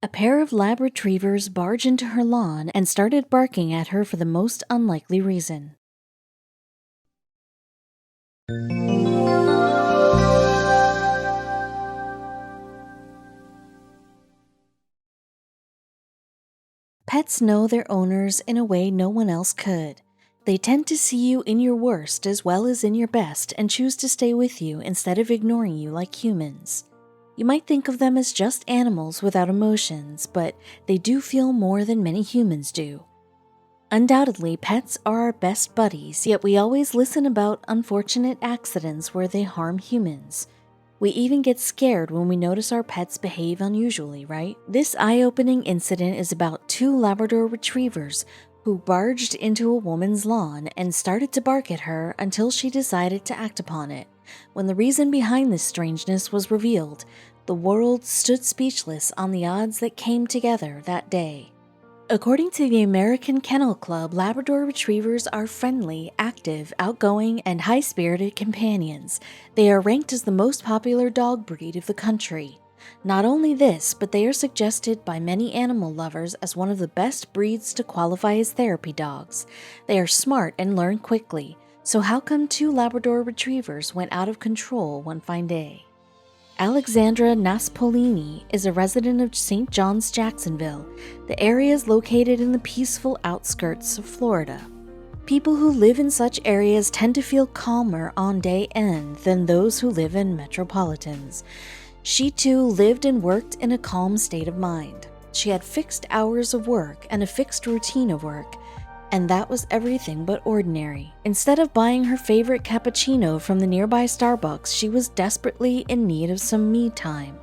A pair of lab retrievers barged into her lawn and started barking at her for the most unlikely reason. Pets know their owners in a way no one else could. They tend to see you in your worst as well as in your best and choose to stay with you instead of ignoring you like humans. You might think of them as just animals without emotions, but they do feel more than many humans do. Undoubtedly, pets are our best buddies, yet we always listen about unfortunate accidents where they harm humans. We even get scared when we notice our pets behave unusually, right? This eye-opening incident is about two Labrador Retrievers who barged into a woman's lawn and started to bark at her until she decided to act upon it. When the reason behind this strangeness was revealed, the world stood speechless on the odds that came together that day. According to the American Kennel Club, Labrador Retrievers are friendly, active, outgoing, and high-spirited companions. They are ranked as the most popular dog breed of the country. Not only this, but they are suggested by many animal lovers as one of the best breeds to qualify as therapy dogs. They are smart and learn quickly, so how come two Labrador Retrievers went out of control one fine day? Alexandra Naspolini is a resident of St. John's, Jacksonville. The area is located in the peaceful outskirts of Florida. People who live in such areas tend to feel calmer on day end than those who live in metropolitans. She too lived and worked in a calm state of mind. She had fixed hours of work and a fixed routine of work, and that was everything but ordinary. Instead of buying her favorite cappuccino from the nearby Starbucks, she was desperately in need of some me time.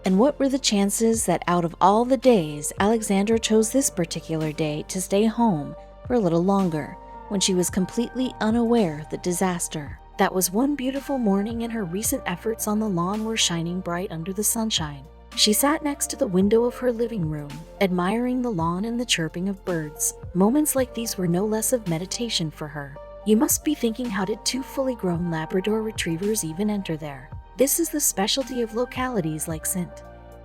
And what were the chances that out of all the days, Alexandra chose this particular day to stay home for a little longer, when she was completely unaware of the disaster? That was one beautiful morning and her recent efforts on the lawn were shining bright under the sunshine. She sat next to the window of her living room, admiring the lawn and the chirping of birds. Moments like these were no less of meditation for her. You must be thinking, how did two fully grown Labrador Retrievers even enter there? This is the specialty of localities like St.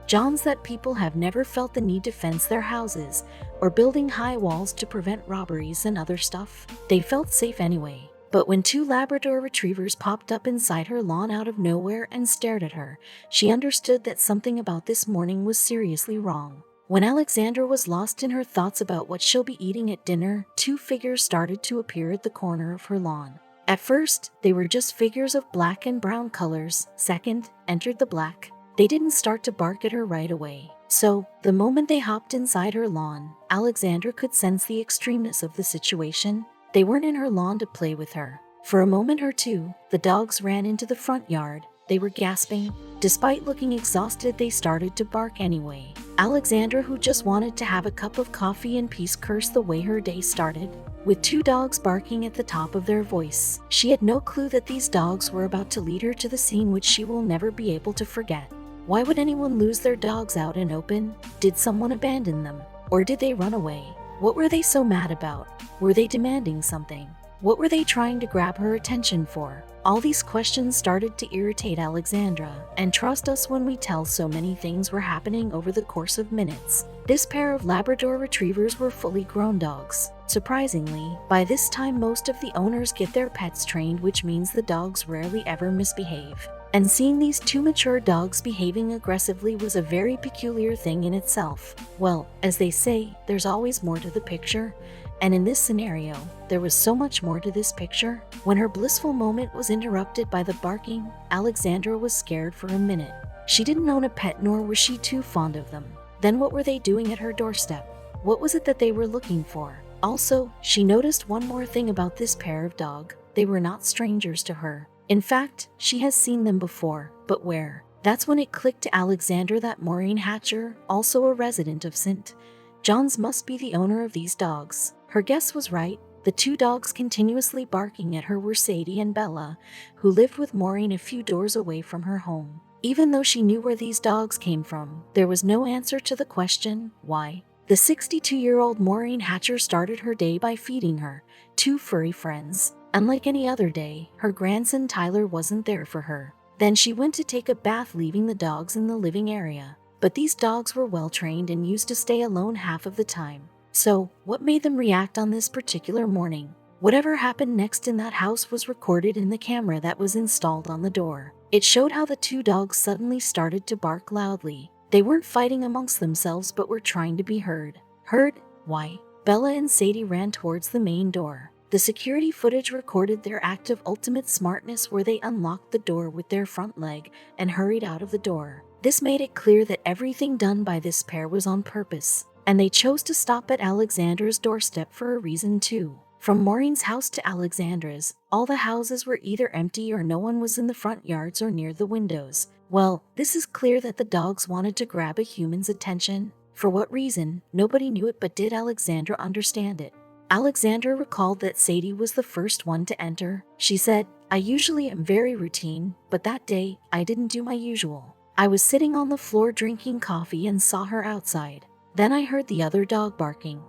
John's, that people have never felt the need to fence their houses or building high walls to prevent robberies and other stuff. They felt safe anyway. But when two Labrador Retrievers popped up inside her lawn out of nowhere and stared at her, she understood that something about this morning was seriously wrong. When Alexandra was lost in her thoughts about what she'll be eating at dinner, two figures started to appear at the corner of her lawn. At first, they were just figures of black and brown colors. Second, entered the black. They didn't start to bark at her right away. So, the moment they hopped inside her lawn, Alexandra could sense the extremeness of the situation. They weren't in her lawn to play with her. For a moment or two, the dogs ran into the front yard. They were gasping. Despite looking exhausted, they started to bark anyway. Alexandra, who just wanted to have a cup of coffee in peace, cursed the way her day started. With two dogs barking at the top of their voice, she had no clue that these dogs were about to lead her to the scene which she will never be able to forget. Why would anyone lose their dogs out in open? Did someone abandon them? Or did they run away? What were they so mad about? Were they demanding something? What were they trying to grab her attention for? All these questions started to irritate Alexandra, and trust us when we tell, so many things were happening over the course of minutes. This pair of Labrador Retrievers were fully grown dogs. Surprisingly, by this time most of the owners get their pets trained, which means the dogs rarely ever misbehave. And seeing these two mature dogs behaving aggressively was a very peculiar thing in itself. Well, as they say, there's always more to the picture. And in this scenario, there was so much more to this picture. When her blissful moment was interrupted by the barking, Alexandra was scared for a minute. She didn't own a pet, nor was she too fond of them. Then what were they doing at her doorstep? What was it that they were looking for? Also, she noticed one more thing about this pair of dogs. They were not strangers to her. In fact, she has seen them before, but where? That's when it clicked to Alexandra that Maureen Hatcher, also a resident of St. John's, must be the owner of these dogs. Her guess was right. The two dogs continuously barking at her were Sadie and Bella, who lived with Maureen a few doors away from her home. Even though she knew where these dogs came from, there was no answer to the question, why? The 62-year-old Maureen Hatcher started her day by feeding her two furry friends. Unlike any other day, her grandson Tyler wasn't there for her. Then she went to take a bath, leaving the dogs in the living area. but these dogs were well trained and used to stay alone half of the time. So, what made them react on this particular morning? Whatever happened next in that house was recorded in the camera that was installed on the door. It showed how the two dogs suddenly started to bark loudly. They weren't fighting amongst themselves but were trying to be heard. Heard? Why? Bella and Sadie ran towards the main door. The security footage recorded their act of ultimate smartness where they unlocked the door with their front leg and hurried out of the door. This made it clear that everything done by this pair was on purpose, and they chose to stop at Alexandra's doorstep for a reason too. From Maureen's house to Alexandra's, all the houses were either empty or no one was in the front yards or near the windows. Well, this is clear that the dogs wanted to grab a human's attention. For what reason, nobody knew it, but did Alexandra understand it? Alexandra recalled that Sadie was the first one to enter. She said, "I usually am very routine, but that day, I didn't do my usual. I was sitting on the floor drinking coffee and saw her outside. Then I heard the other dog barking."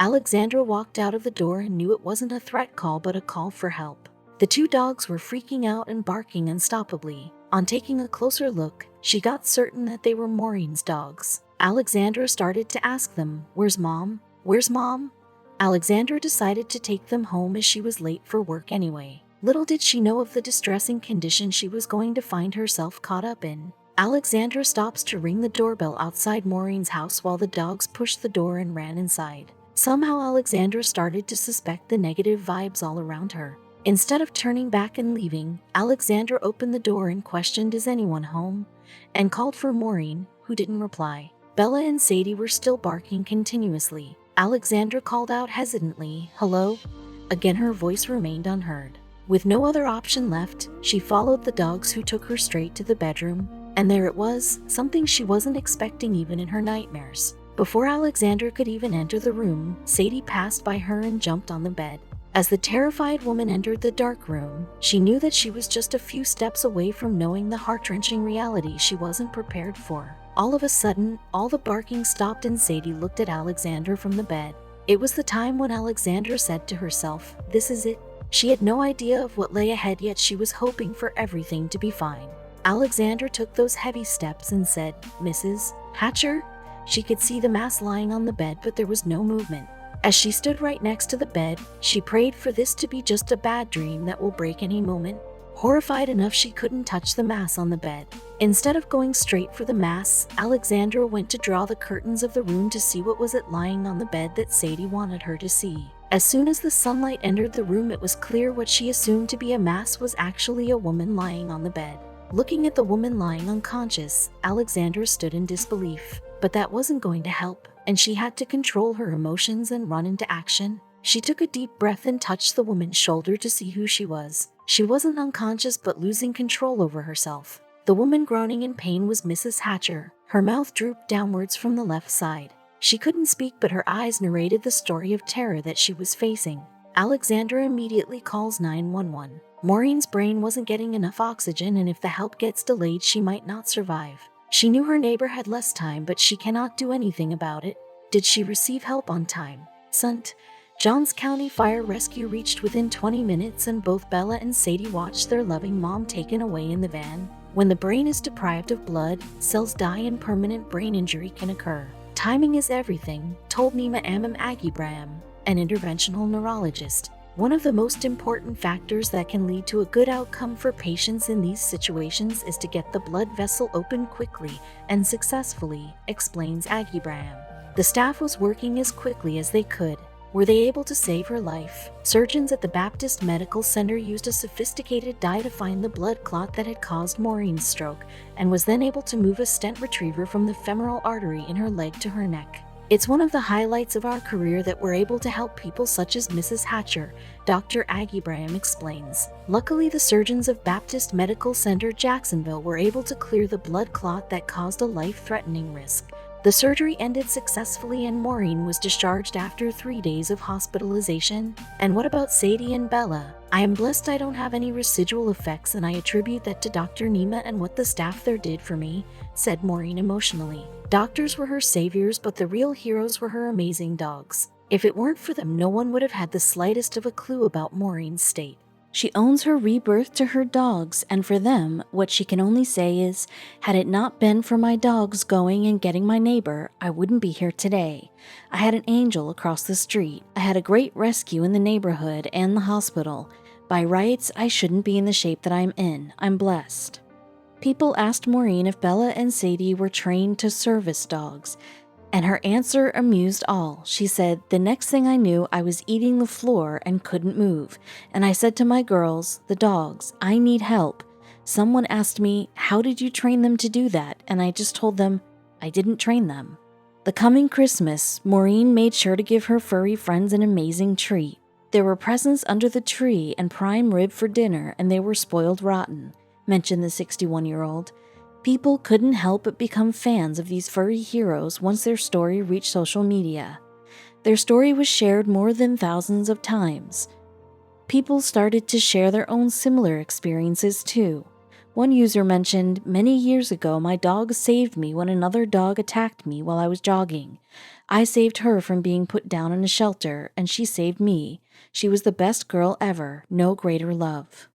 Alexandra walked out of the door and knew it wasn't a threat call but a call for help. The two dogs were freaking out and barking unstoppably. On taking a closer look, she got certain that they were Maureen's dogs. Alexandra started to ask them, "Where's Mom? Where's Mom?" Alexandra decided to take them home as she was late for work anyway. Little did she know of the distressing condition she was going to find herself caught up in. Alexandra stops to ring the doorbell outside Maureen's house while the dogs pushed the door and ran inside. Somehow Alexandra started to suspect the negative vibes all around her. Instead of turning back and leaving, Alexandra opened the door and questioned, "Is anyone home?" and called for Maureen, who didn't reply. Bella and Sadie were still barking continuously. Alexandra called out hesitantly, "Hello?" Again her voice remained unheard. With no other option left, she followed the dogs, who took her straight to the bedroom. And there it was, something she wasn't expecting even in her nightmares. Before Alexandra could even enter the room, Sadie passed by her and jumped on the bed. As the terrified woman entered the dark room, she knew that she was just a few steps away from knowing the heart-wrenching reality she wasn't prepared for. All of a sudden, all the barking stopped and Sadie looked at Alexandra from the bed. It was the time when Alexandra said to herself, "This is it." She had no idea of what lay ahead, yet she was hoping for everything to be fine. Alexandra took those heavy steps and said, "Mrs. Hatcher?" She could see the mass lying on the bed, but there was no movement. As she stood right next to the bed, she prayed for this to be just a bad dream that will break any moment. Horrified enough she couldn't touch the mass on the bed. Instead of going straight for the mass, Alexandra went to draw the curtains of the room to see what was it lying on the bed that Sadie wanted her to see. As soon as the sunlight entered the room, it was clear what she assumed to be a mass was actually a woman lying on the bed. Looking at the woman lying unconscious, Alexandra stood in disbelief. But that wasn't going to help, and she had to control her emotions and run into action. She took a deep breath and touched the woman's shoulder to see who she was. She wasn't unconscious but losing control over herself. The woman groaning in pain was Mrs. Hatcher. Her mouth drooped downwards from the left side. She couldn't speak, but her eyes narrated the story of terror that she was facing. Alexandra immediately calls 911. Maureen's brain wasn't getting enough oxygen, and if the help gets delayed, she might not survive. She knew her neighbor had less time, but she cannot do anything about it. Did she receive help on time? St. Johns County Fire Rescue reached within 20 minutes, and both Bella and Sadie watched their loving mom taken away in the van. When the brain is deprived of blood, cells die and permanent brain injury can occur. Timing is everything, told Nima Amam Agibraham, an interventional neurologist. One of the most important factors that can lead to a good outcome for patients in these situations is to get the blood vessel open quickly and successfully, explains Agibraham. The staff was working as quickly as they could. Were they able to save her life? Surgeons at the Baptist Medical Center used a sophisticated dye to find the blood clot that had caused Maureen's stroke, and was then able to move a stent retriever from the femoral artery in her leg to her neck. It's one of the highlights of our career that we're able to help people such as Mrs. Hatcher, Dr. Agibraham explains. Luckily, the surgeons of Baptist Medical Center Jacksonville were able to clear the blood clot that caused a life-threatening risk. The surgery ended successfully and Maureen was discharged after 3 days of hospitalization. And what about Sadie and Bella? I am blessed I don't have any residual effects, and I attribute that to Dr. Nima and what the staff there did for me, said Maureen emotionally. Doctors were her saviors, but the real heroes were her amazing dogs. If it weren't for them, no one would have had the slightest of a clue about Maureen's state. She owns her rebirth to her dogs, and for them, what she can only say is, had it not been for my dogs going and getting my neighbor, I wouldn't be here today. I had an angel across the street. I had a great rescue in the neighborhood and the hospital. By rights, I shouldn't be in the shape that I'm in. I'm blessed. People asked Maureen if Bella and Sadie were trained to service dogs, and her answer amused all. She said, "The next thing I knew, I was eating the floor and couldn't move. And I said to my girls, the dogs, I need help. Someone asked me, how did you train them to do that? And I just told them, I didn't train them." The coming Christmas, Maureen made sure to give her furry friends an amazing treat. There were presents under the tree and prime rib for dinner, and they were spoiled rotten, mentioned the 61-year-old. People couldn't help but become fans of these furry heroes once their story reached social media. Their story was shared more than thousands of times. People started to share their own similar experiences too. One user mentioned, "Many years ago, my dog saved me when another dog attacked me while I was jogging. I saved her from being put down in a shelter, and she saved me. She was the best girl ever, no greater love."